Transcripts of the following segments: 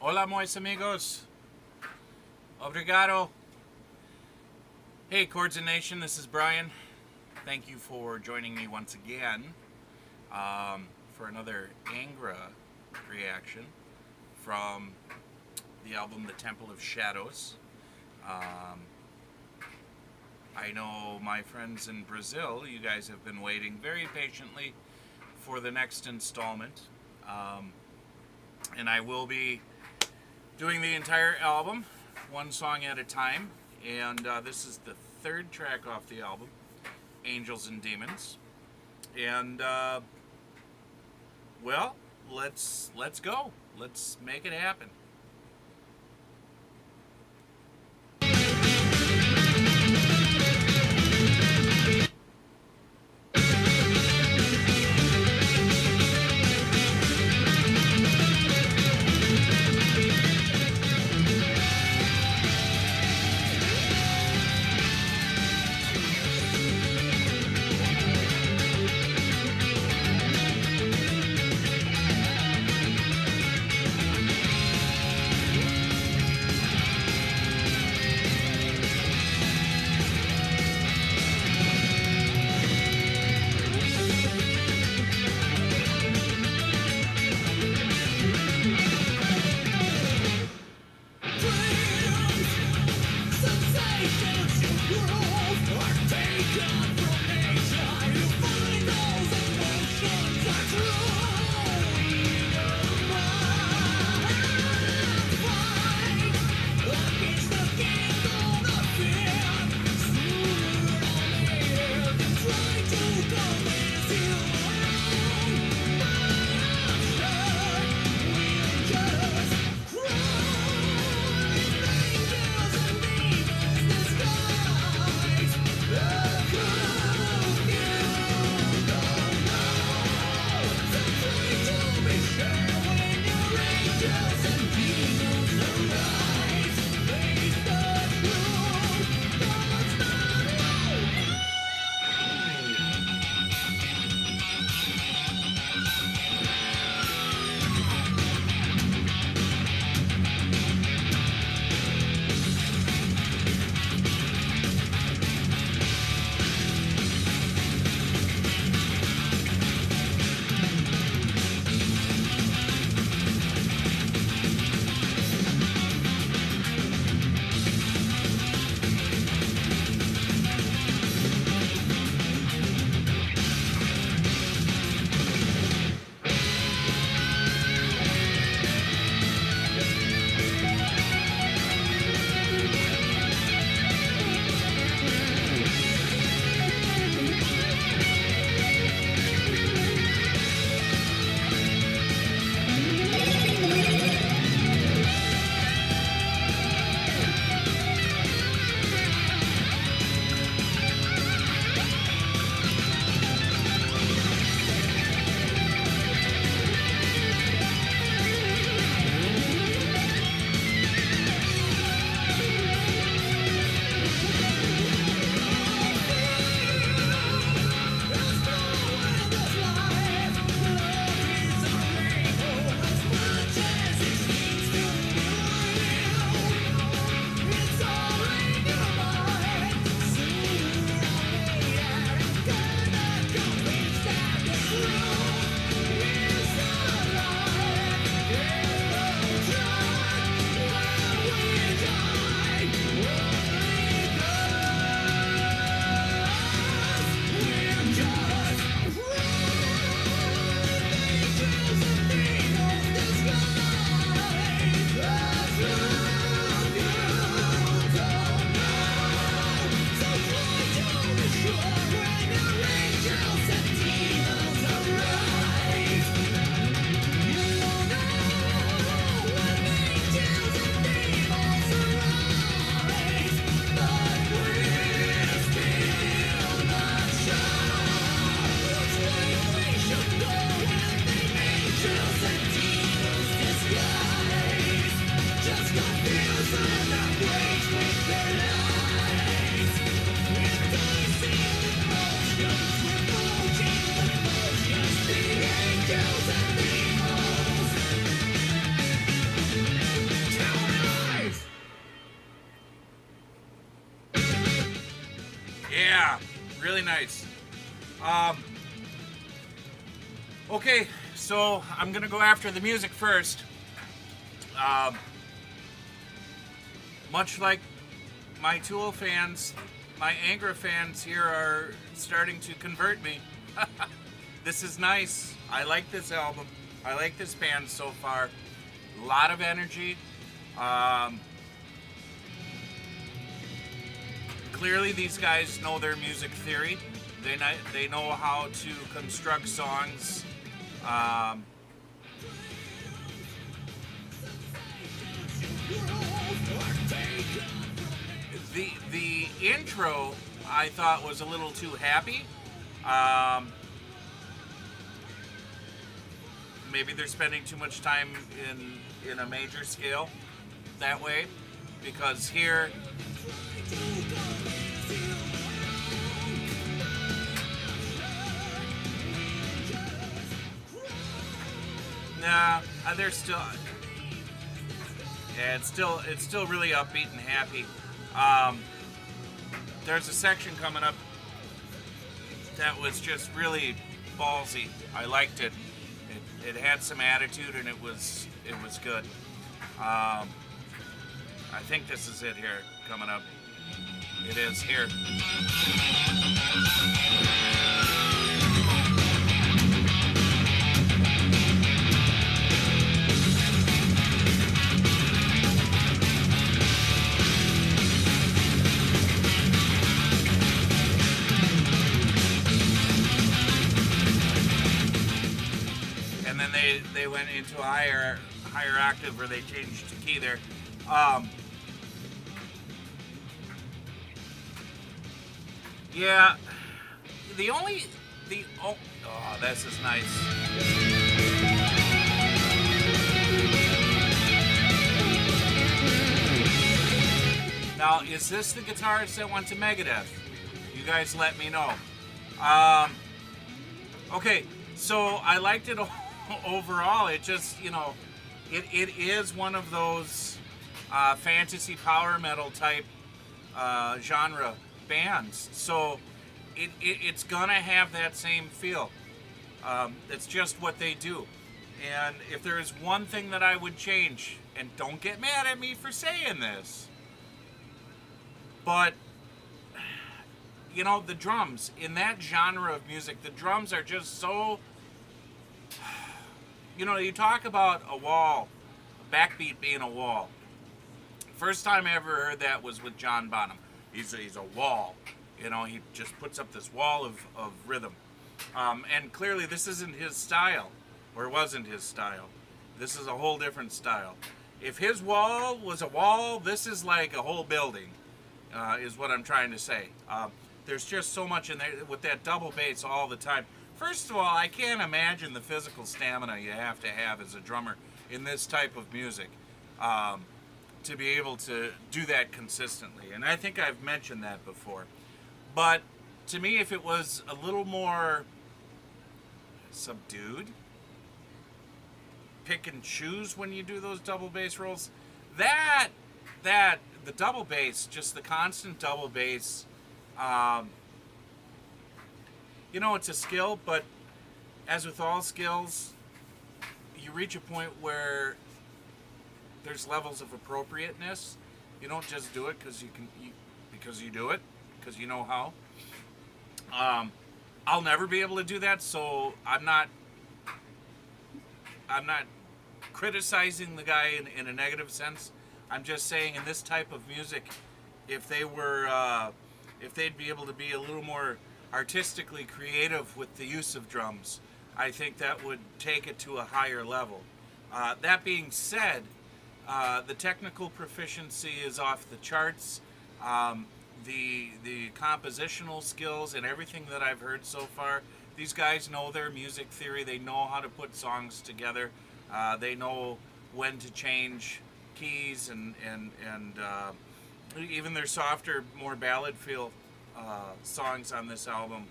Hola, mois amigos. Obrigado. Hey, Chords and Nation, this is Brian. Thank you for joining me once again for another Angra reaction from the album The Temple of Shadows. I know my friends in Brazil, you guys have been waiting very patiently for the next installment. And I will be doing the entire album, one song at a time. And this is the third track off the album, Angels and Demons. And, well, let's go. Let's make it happen. Really nice. Okay, so I'm gonna go after the music first. Um, much like my Tool fans, my Angra fans here are starting to convert me. This is nice. I like this album. I like this band so far. A lot of energy. Clearly, these guys know their music theory. They know how to construct songs. The intro I thought was a little too happy. Maybe they're spending too much time in a major scale that way, because here nah, they're still yeah, it's still really upbeat and happy. There's a section coming up that was just really ballsy. I liked it. It had some attitude, and it was good. I think this is it here coming up. It is here. And then they went into a higher octave, where they changed the key there. Yeah, oh, this is nice. Now, is this the guitarist that went to Megadeth? You guys let me know. Okay, so I liked it overall. It just, it is one of those fantasy power metal type genre bands. So it's gonna have that same feel. It's just what they do. And if there is one thing that I would change, and don't get mad at me for saying this, but the drums in that genre of music, the drums are just so, you talk about a wall, a backbeat being a wall. First time I ever heard that was with John Bonham. He's a wall. He just puts up this wall of rhythm. And clearly this isn't his style, or it wasn't his style. This is a whole different style. If his wall was a wall, this is like a whole building, is what I'm trying to say. There's just so much in there with that double bass all the time. First of all, I can't imagine the physical stamina you have to have as a drummer in this type of music. To be able to do that consistently. And I think I've mentioned that before. But to me, if it was a little more subdued, pick and choose when you do those double bass rolls, the double bass, just the constant double bass, it's a skill, but as with all skills, you reach a point where there's levels of appropriateness. You don't just do it because you do it, because you know how. I'll never be able to do that, so I'm not criticizing the guy in a negative sense. I'm just saying, in this type of music, if they'd be able to be a little more artistically creative with the use of drums, I think that would take it to a higher level. That being said, the technical proficiency is off the charts. The compositional skills and everything that I've heard so far, these guys know their music theory. They know how to put songs together. They know when to change keys and even their softer, more ballad feel songs on this album,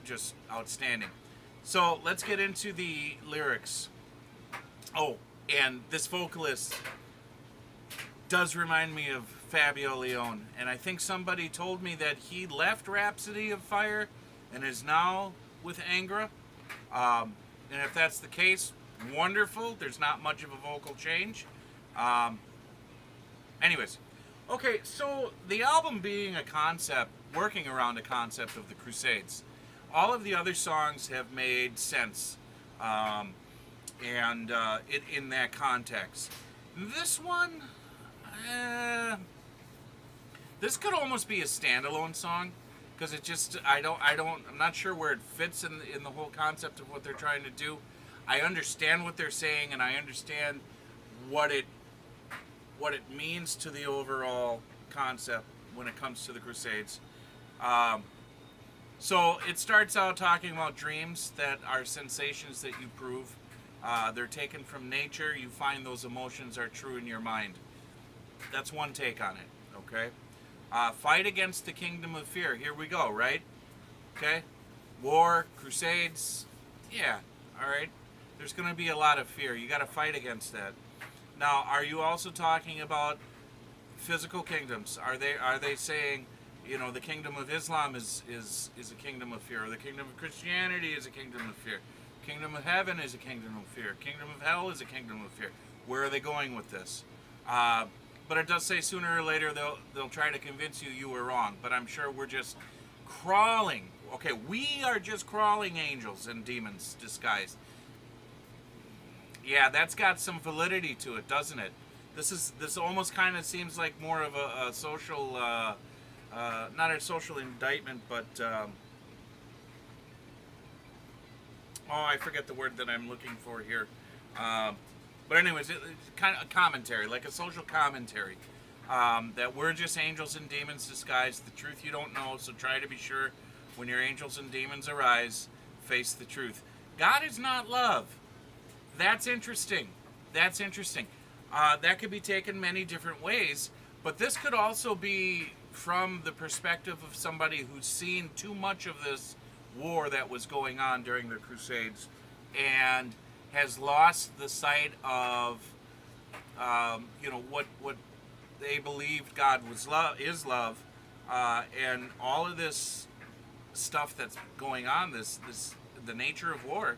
just outstanding. So let's get into the lyrics. Oh, and this vocalist does remind me of Fabio Leone, and I think somebody told me that he left Rhapsody of Fire and is now with Angra. And if that's the case, wonderful. There's not much of a vocal change. Um, anyways, okay, so the album being a concept, working around a concept of the Crusades, all of the other songs have made sense, and in that context. This one, this could almost be a standalone song, because it just I'm not sure where it fits in the whole concept of what they're trying to do. I understand what they're saying, and I understand what it means to the overall concept when it comes to the Crusades. So it starts out talking about dreams that are sensations that you prove. They're taken from nature. You find those emotions are true in your mind. That's one take on it, okay? Fight against the kingdom of fear. Here we go, right? Okay? War, Crusades. Yeah, all right. There's going to be a lot of fear. You got to fight against that. Now, are you also talking about physical kingdoms? Are they saying, you know, the kingdom of Islam is a kingdom of fear, or the kingdom of Christianity is a kingdom of fear? Kingdom of heaven is a kingdom of fear. Kingdom of hell is a kingdom of fear. Where are they going with this? But it does say sooner or later they'll try to convince you were wrong. But I'm sure we're just crawling. Okay, we are just crawling angels and demons disguised. Yeah, that's got some validity to it, doesn't it? This almost kind of seems like more of a social, not a social indictment, but I forget the word that I'm looking for here. But anyways, it's kind of a commentary, like a social commentary, that we're just angels and demons disguised. The truth you don't know, so try to be sure when your angels and demons arise, face the truth. God is not love. That's interesting. That's interesting. That could be taken many different ways, but this could also be from the perspective of somebody who's seen too much of this war that was going on during the Crusades and has lost the sight of, what they believed God is love, and all of this stuff that's going on, the nature of war.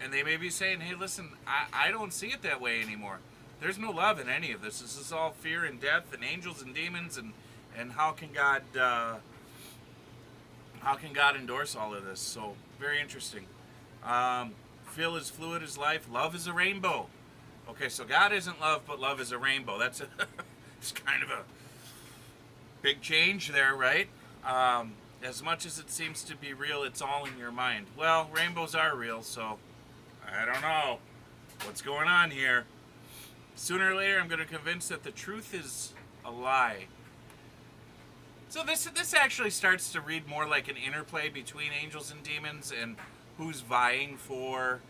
And they may be saying, hey, listen, I don't see it that way anymore. There's no love in any of this. This is all fear and death and angels and demons, and how can God endorse all of this? So very interesting. Feel is fluid as life. Love is a rainbow. Okay, so God isn't love, but love is a rainbow. That's it's kind of a big change there, right? As much as it seems to be real, it's all in your mind. Well, rainbows are real, so I don't know what's going on here. Sooner or later, I'm going to convince that the truth is a lie. So this actually starts to read more like an interplay between angels and demons and who's vying for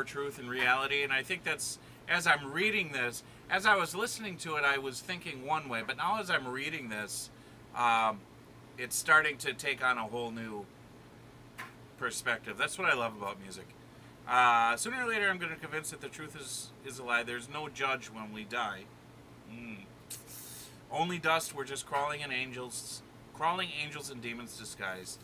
truth and reality. And I think that's, as I'm reading this, as I was listening to it, I was thinking one way, but now as I'm reading this, it's starting to take on a whole new perspective. That's what I love about music. Sooner or later, I'm going to convince that the truth is a lie. There's no judge when we die. Only dust. We're just crawling angels and demons disguised.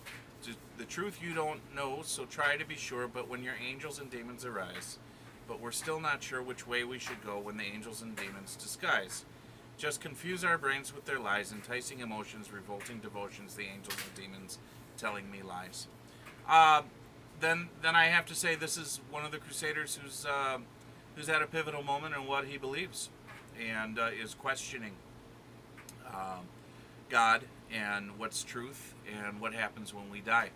The truth you don't know, so try to be sure. But when your angels and demons arise, but we're still not sure which way we should go when the angels and demons disguise. Just confuse our brains with their lies, enticing emotions, revolting devotions. The angels and demons telling me lies. Then I have to say this is one of the Crusaders who's at a pivotal moment in what he believes, and is questioning God and what's truth and what happens when we die,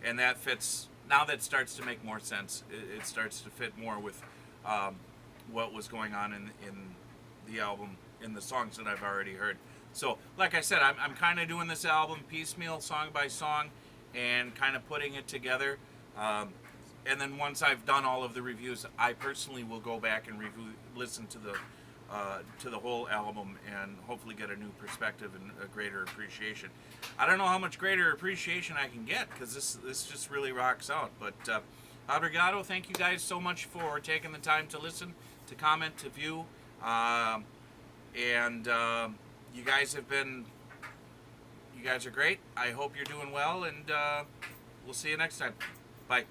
and that fits. Now that starts to make more sense. It starts to fit more with what was going on in the album, in the songs that I've already heard. So, like I said, I'm kind of doing this album piecemeal, song by song, and kind of putting it together. And then once I've done all of the reviews, I personally will go back and listen to the whole album and hopefully get a new perspective and a greater appreciation. I don't know how much greater appreciation I can get because this just really rocks out. But obrigado, thank you guys so much for taking the time to listen, to comment, to view. And you guys have been, you guys are great. I hope you're doing well, and we'll see you next time. Bye.